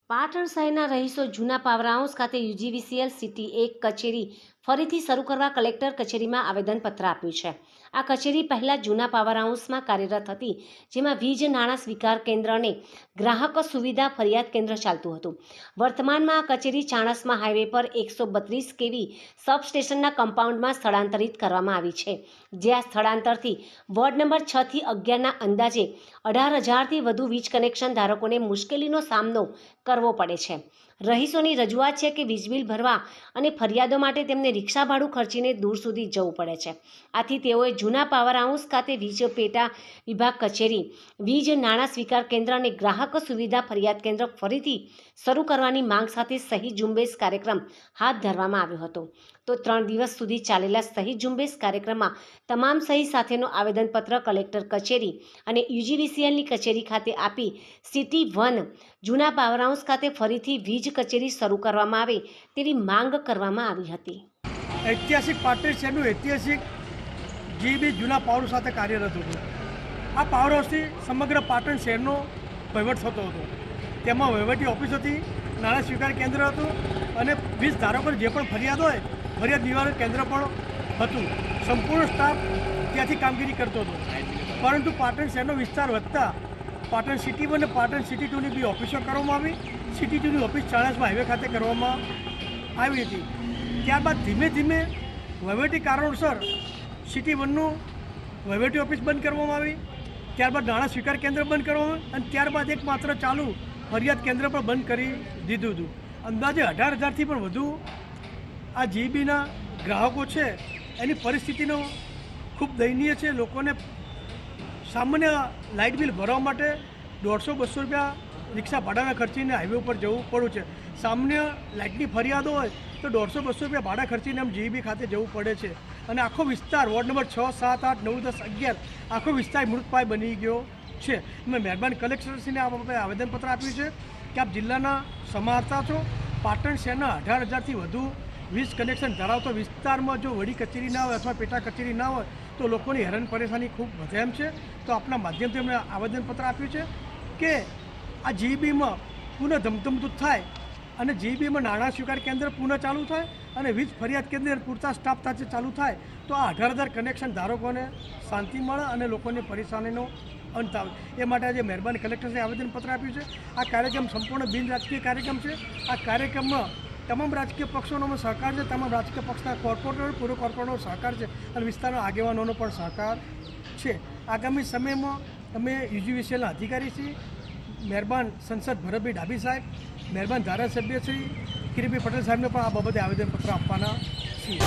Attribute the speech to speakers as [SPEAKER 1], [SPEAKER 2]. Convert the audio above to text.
[SPEAKER 1] પાટણ શહેરના રહીશો જૂના પાવર હાઉસ ખાતે યુજીવીસીએલ સિટી 1 કચેરી ફરીથી શરૂ કરવા કલેક્ટર કચેરીમાં આવેદનપત્ર આપ્યું છે। આ કચેરી પહેલાં જૂના પાવર હાઉસમાં કાર્યરત હતી, જેમાં વીજ નાણાં સ્વીકાર કેન્દ્ર અને ગ્રાહક સુવિધા ફરિયાદ કેન્દ્ર ચાલતું હતું। વર્તમાનમાં આ કચેરી ચાણસ્મા હાઈવે પર 132 કેવી સબસ્ટેશનના કમ્પાઉન્ડમાં સ્થળાંતરિત કરવામાં આવી છે, જે આ સ્થળાંતરથી વોર્ડ નંબર 6 થી 11ના અંદાજે 18,000થી વધુ વીજ કનેક્શન ધારકોને મુશ્કેલીનો સામનો કરવો પડે છે। રહીશોની રજૂઆત છે કે વીજ બિલ ભરવા અને ફરિયાદો માટે તેમને રિક્ષા ભાડું ખર્ચીને દૂર સુધી જવું પડે છે। આથી તેઓએ જૂના પાવર હાઉસ ખાતે વીજ પેટા વિભાગ કચેરી, વીજ નાણાં સ્વીકાર કેન્દ્ર અને ગ્રાહક સુવિધા ફરિયાદ કેન્દ્ર ફરીથી શરૂ કરવાની માંગ સાથે સહી ઝુંબેશ કાર્યક્રમ હાથ ધરવામાં આવ્યો હતો। તો 3 દિવસ સુધી ચાલેલા સહી ઝુંબેશ કાર્યક્રમમાં તમામ સહી સાથેનો આવેદનપત્ર કલેક્ટર કચેરી અને યુજીવીસીએલની કચેરી ખાતે આપી સિટી 1 જૂના પાવર હાઉસ ખાતે ફરીથી વીજ કચેરી શરૂ કરવામાં આવે તેવી માંગ કરવામાં આવી હતી।
[SPEAKER 2] ઐતિહાસિક પાટણ શહેરનું ઐતિહાસિક જીબી જૂના પાવર હાઉસ સાથે કાર્યરત હતું। આ પાવર હાઉસથી સમગ્ર પાટણ શહેરનો વહીવટ થતો હતો। તેમાં વહીવટી ઓફિસ હતી, નાણાં સ્વીકાર કેન્દ્ર હતું અને વીજ ધારકોને જે પણ ફરિયાદ હોય ફરિયાદ નિવારણ કેન્દ્ર પણ હતું। સંપૂર્ણ સ્ટાફ ત્યાંથી કામગીરી કરતો હતો। પરંતુ પાટણ શહેરનો વિસ્તાર વધતા પાટણ સિટી 1 અને પાટણ સિટી 2ની બી ઓફિસો કરવામાં આવી। સિટી 2ની ઓફિસ ચાણસ્મા હાઈવે ખાતે કરવામાં આવી હતી। ત્યારબાદ ધીમે ધીમે વહીવટી કારણોસર સિટી 1નું વહીવટી ઓફિસ બંધ કરવામાં આવી, ત્યારબાદ નાણાં સ્વીકાર કેન્દ્ર બંધ કરવામાં અને ત્યારબાદ એકમાત્ર ચાલુ ફરિયાદ કેન્દ્ર પણ બંધ કરી દીધું હતું। અંદાજે 18,000થી પણ વધુ આ જીબીના ગ્રાહકો છે, એની પરિસ્થિતિનો ખૂબ દયનીય છે। લોકોને સામાન્ય લાઇટ બિલ ભરવા માટે 150-200 રૂપિયા રિક્ષા ભાડાના ખર્ચીને હાઈવે ઉપર જવું પડ્યું છે। સામાન્ય લાઇટની ફરિયાદો હોય તો 150-200 રૂપિયા ભાડા ખર્ચીને એમ જીબી ખાતે જવું પડે છે અને આખો વિસ્તાર વોર્ડ નંબર 6, 7, 8, 9, 10, 11 આખો વિસ્તાર મૃતપાય બની ગયો છે। મેં મહેરબાન કલેક્ટરશ્રીને આ બાબતે આવેદનપત્ર આપ્યું છે કે આપ જિલ્લાના સમાહર્તા છો। પાટણ શહેરના 18,000થી વધુ વીજ કનેક્શન ધરાવતો વિસ્તારમાં જો વડી કચેરી ના હોય અથવા પેટા કચેરી ના હોય તો લોકોની હેરાન પરેશાની ખૂબ વધે એમ છે। તો આપના માધ્યમથી અમને આવેદનપત્ર આપ્યું છે કે આ જીબીમાં પુનઃ ધમધમતું થાય અને જીબીમાં નાણાં સ્વીકાર કેન્દ્ર પુનઃ ચાલુ થાય અને વીજ ફરિયાદ કેન્દ્ર પૂરતા સ્ટાફ સાથે ચાલુ થાય તો આ 18,000 કનેક્શન ધારકોને શાંતિ મળે અને લોકોની પરેશાનીનો અંત આવે। એ માટે આજે મહેરબાની કલેક્ટરને આવેદનપત્ર આપ્યું છે। આ કાર્યક્રમ સંપૂર્ણ બિન રાજકીય કાર્યક્રમ છે। આ કાર્યક્રમમાં તમામ રાજકીય પક્ષોનો સહકાર છે, તમામ રાજકીય પક્ષના કોર્પોરેટર, પૂર્વ કોર્પોરેટરનો સહકાર છે અને વિસ્તારના આગેવાનોનો પણ સહકાર છે। આગામી સમયમાં અમે યુજીવીસીએલના અધિકારી છીએ, મહેરબાન સંસદ ભરતભાઈ ડાભી સાહેબ, મહેરબાન ધારાસભ્ય શ્રી કિરીટભાઈ પટેલ સાહેબને પણ આ બાબતે આવેદનપત્ર આપવાના છીએ।